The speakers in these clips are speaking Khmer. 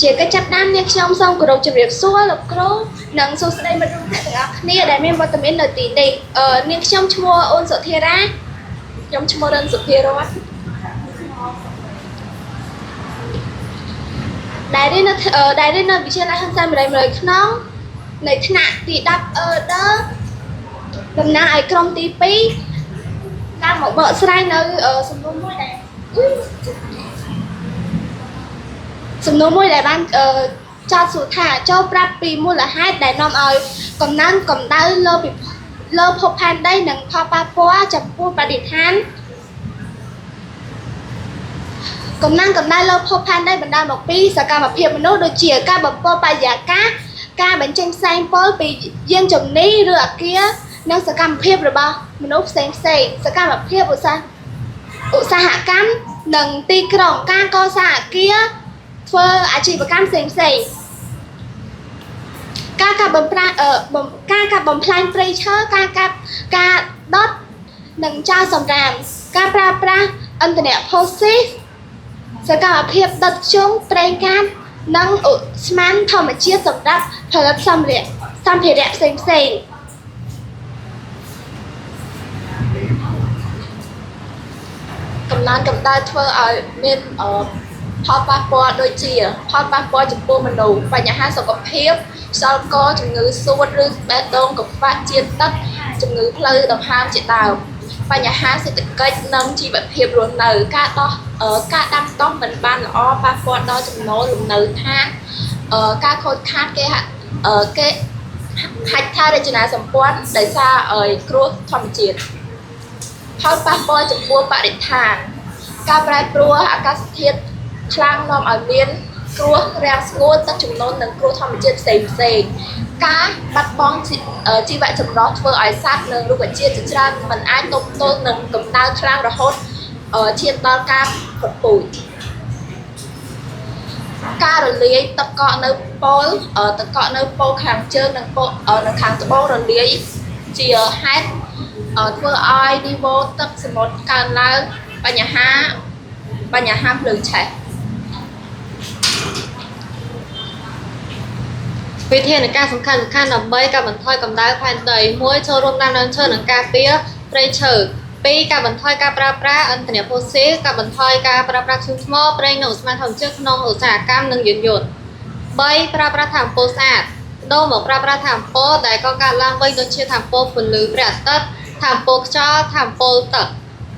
ជាកិច្ចចាប់តាមអ្នកខ្ញុំសូមគោរពជម្រាបសួរលោកគ្រូនិងសួស្តីមិត្តរួមថ្នាក់ទាំងអស់គ្នាដែលមានវត្តមាននៅទីនេះនាងខ្ញុំឈ្មោះអូនសុធារាខ្ញុំឈ្មោះរិនសុភារតដែលរៀននៅវិទ្យាល័យហឹមសាមរី100ខ្នងនៅថ្នាក់ទី10តំណាងឲ្យក្រុមទី2តាមមកបកស្រាយនៅសំណួរមួយដែលបានចោទសួរថាចូលប្រាប់ពីមូលហេតុដែលនាំឲ្យកំណើនកម្ដៅលើភពផែនដីនិងផលប៉ះពាល់ចំពោះបរិស្ថានកំណើនកម្ដៅលើភពផែនដីបណ្ដាលមកពីសកម្មភាពមនុស្សដូចជាការបំពុលបរិយាកាសការបញ្ចេញផ្សែងពុលពីយានជំនិះឬអគារនិងសកម្មភាពរបស់មនុស្សផ្សេងសកម្មភាពឧស្សាហកម្មនិងទីក្រុងការកសាងអគារធ្វើអាជីវកម្មផ្សេងការកាប់បំផ្លាញព្រៃឈើការដុតនិងចោលសំរាមការប្រើប្រាស់ឥន្ធនៈផូស៊ីលសកម្មភាពដុតធ្យូងប្រេងកាតនិងស្មានធម្មជាតិសម្រាប់ផលិតសម្ភារៈផ្សេងកំណើនកម្ដៅធ្វើឲ្យមានផលប៉ះពាល់ដូចជាផលប៉ះពាល់ចំពោះមនុស្សបញ្ហាសុខភាពខ្យល់កជំងឺសួតឬបេះដូងកង្វះជាតិទឹកជំងឺផ្លូវដង្ហើមជាដើមបញ្ហាសេដ្ឋកិច្ចនិងជីវភាពរស់នៅការដាំដុះមិនបានល្អប៉ះពាល់ដល់ចំណូលលំនៅឋានការខូចខាតគេហេដ្ឋារចនាសម្ព័ន្ធដោយសារគ្រោះធម្មជាតិផលប៉ះពាល់ចំពោះបរិស្ថានការប្រែប្រួលអាកាសធាតុខ្លាំងនាំឲ្យមានគ្រោះរាំងស្ងួតទឹកជំនន់និងគ្រោះធម្មជាតិផ្សេងការបាត់បង់ជីវៈចម្រុះធ្វើឲ្យសត្វនិងរុក្ខជាតិជាច្រើនមិនអាចទប់ទល់នឹងកម្ដៅខ្លាំងរហូតឈានដល់ការផុតពូជការរលាយទឹកកកនៅប៉ូលខាងជើងនិងនៅខាងត្បូងរលាយជាហេតុធ្វើឲ្យនីវ៉ូទឹកសមុទ្រកើនឡើងបញ្ហាភ្លើងឆេះវិធានការសំខាន់ដើម្បីកាត់បន្ថយកម្ដៅផែនដី1ចូលរួមដាំដើមឈើនិងការពារព្រៃឈើ2កាត់បន្ថយការប្រើប្រាស់ឥន្ធនៈផូស៊ីលកាត់បន្ថយការប្រើប្រាស់ធ្យូងថ្មប្រេងនិងឧស្ម័នធម្មជាតិក្នុងឧស្សាហកម្មនិងយានយន្ត3ប្រើប្រាស់ថាមពលស្អាតដូរមកប្រើប្រាស់ថាមពលដែលកកើតឡើងវិញដូចជាថាមពលពន្លឺព្រះអាទិត្យថាមពលខ្យល់ថាមពលទឹក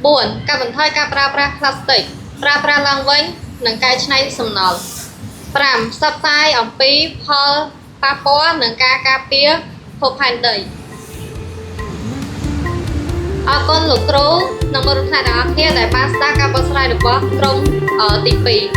4កាត់បន្ថយការប្រើប្រាស់ផ្លាស្ទិកប្រើប្រាស់ឡើងវិញនិងកែច្នៃសំណល់5ផ្សព្វផ្សាយអំពីផលប៉ះពាល់នឹងការការពារភពផែនដីអរគុណលោកគ្រូនិងមិត្តរួមថ្នាក់ទាំងអស់គ្នាដែលបានស្ដាប់ការបកស្រាយរបស់ក្រុមទី2